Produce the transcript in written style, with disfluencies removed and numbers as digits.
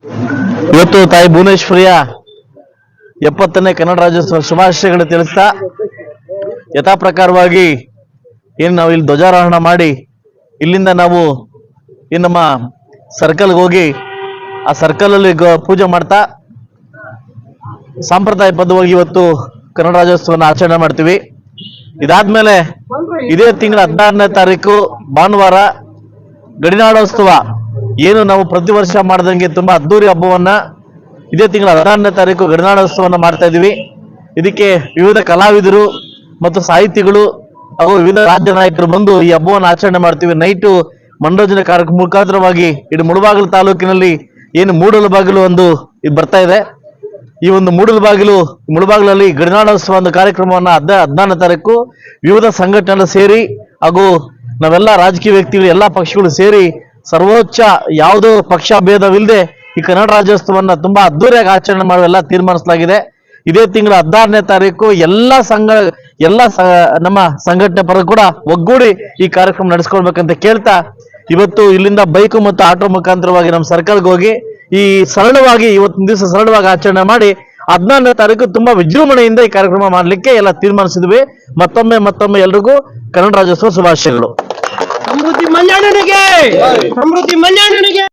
ಇವತ್ತು ತಾಯಿ ಭುವನೇಶ್ವರಿಯ 70ನೇ ಕನ್ನಡ ರಾಜ್ಯೋತ್ಸವ ಶುಭಾಶಯಗಳು ತಿಳಿಸ್ತಾ ಯಥಾ ಪ್ರಕಾರವಾಗಿ ಏನು ನಾವು ಇಲ್ಲಿ ಧ್ವಜಾರೋಹಣ ಮಾಡಿ ಇಲ್ಲಿಂದ ನಾವು ನಮ್ಮ ಸರ್ಕಲ್ಗೆ ಹೋಗಿ ಆ ಸರ್ಕಲ್ ಅಲ್ಲಿ ಪೂಜೆ ಮಾಡ್ತಾ ಸಾಂಪ್ರದಾಯಬದ್ಧವಾಗಿ ಇವತ್ತು ಕನ್ನಡ ರಾಜ್ಯೋತ್ಸವನ ಆಚರಣೆ ಮಾಡ್ತೀವಿ. ಇದಾದ್ಮೇಲೆ ಇದೇ ತಿಂಗಳ 16ನೇ ತಾರೀಕು ಭಾನುವಾರ ಗಡಿನಾಡೋತ್ಸವ ಏನು ನಾವು ಪ್ರತಿ ವರ್ಷ ಮಾಡ್ದಂಗೆ ತುಂಬಾ ಅದ್ದೂರಿ ಹಬ್ಬವನ್ನ ಇದೇ ತಿಂಗಳ 16ನೇ ತಾರೀಕು ಗಡಿನಾಡೋತ್ಸವನ್ನ ಮಾಡ್ತಾ ಇದೀವಿ. ಇದಕ್ಕೆ ವಿವಿಧ ಕಲಾವಿದರು ಮತ್ತು ಸಾಹಿತಿಗಳು ಹಾಗೂ ವಿವಿಧ ರಾಜ್ಯ ನಾಯಕರು ಬಂದು ಈ ಹಬ್ಬವನ್ನು ಆಚರಣೆ ಮಾಡ್ತೀವಿ. ನೈಟು ಮನೋರಂಜನೆ ಕಾರ್ಯಕ್ರಮ ಮುಖಾಂತರವಾಗಿ ಇಡೀ ಮುಳಬಾಗಿಲು ತಾಲೂಕಿನಲ್ಲಿ ಏನು ಮೂಡಲಬಾಗಿಲು ಒಂದು ಇದು ಬರ್ತಾ ಇದೆ. ಈ ಒಂದು ಮುಳಬಾಗಿಲಲ್ಲಿ ಗಡಿನಾಡೋತ್ಸವ ಒಂದು ಕಾರ್ಯಕ್ರಮವನ್ನ 16ನೇ ತಾರೀಕು ವಿವಿಧ ಸಂಘಟನೆಗಳು ಸೇರಿ ಹಾಗೂ ನಾವೆಲ್ಲ ರಾಜಕೀಯ ವ್ಯಕ್ತಿಗಳು ಎಲ್ಲಾ ಪಕ್ಷಗಳು ಸೇರಿ ಸರ್ವೋಚ್ಚ ಯಾವುದೋ ಪಕ್ಷ ಭೇದವಿಲ್ಲದೆ ಈ ಕನ್ನಡ ರಾಜ್ಯೋತ್ಸವನ್ನ ತುಂಬಾ ಅದ್ದೂರಿಯಾಗಿ ಆಚರಣೆ ಮಾಡುವೆಲ್ಲ ತೀರ್ಮಾನಿಸಲಾಗಿದೆ. ಇದೇ ತಿಂಗಳ 16ನೇ ತಾರೀಕು ಎಲ್ಲ ನಮ್ಮ ಸಂಘಟನೆ ಪರ ಕೂಡ ಒಗ್ಗೂಡಿ ಈ ಕಾರ್ಯಕ್ರಮ ನಡೆಸ್ಕೊಳ್ಬೇಕಂತ ಕೇಳ್ತಾ ಇವತ್ತು ಇಲ್ಲಿಂದ ಬೈಕ್ ಮತ್ತು ಆಟೋ ಮುಖಾಂತರವಾಗಿ ನಮ್ಮ ಸರ್ಕಲ್ಗೆ ಹೋಗಿ ಈ ಸರಳವಾಗಿ ಇವತ್ತಿನ ದಿವಸ ಸರಳವಾಗಿ ಆಚರಣೆ ಮಾಡಿ 16ನೇ ತಾರೀಕು ತುಂಬಾ ವಿಜೃಂಭಣೆಯಿಂದ ಈ ಕಾರ್ಯಕ್ರಮ ಮಾಡ್ಲಿಕ್ಕೆ ಎಲ್ಲ ತೀರ್ಮಾನಿಸಿದ್ವಿ. ಮತ್ತೊಮ್ಮೆ ಎಲ್ರಿಗೂ ಕನ್ನಡ ರಾಜ್ಯೋತ್ಸವ ಶುಭಾಶಯಗಳು. ಸಮೃದ್ಧಿ ಮಂಜಣ್ಣನಿಗೆ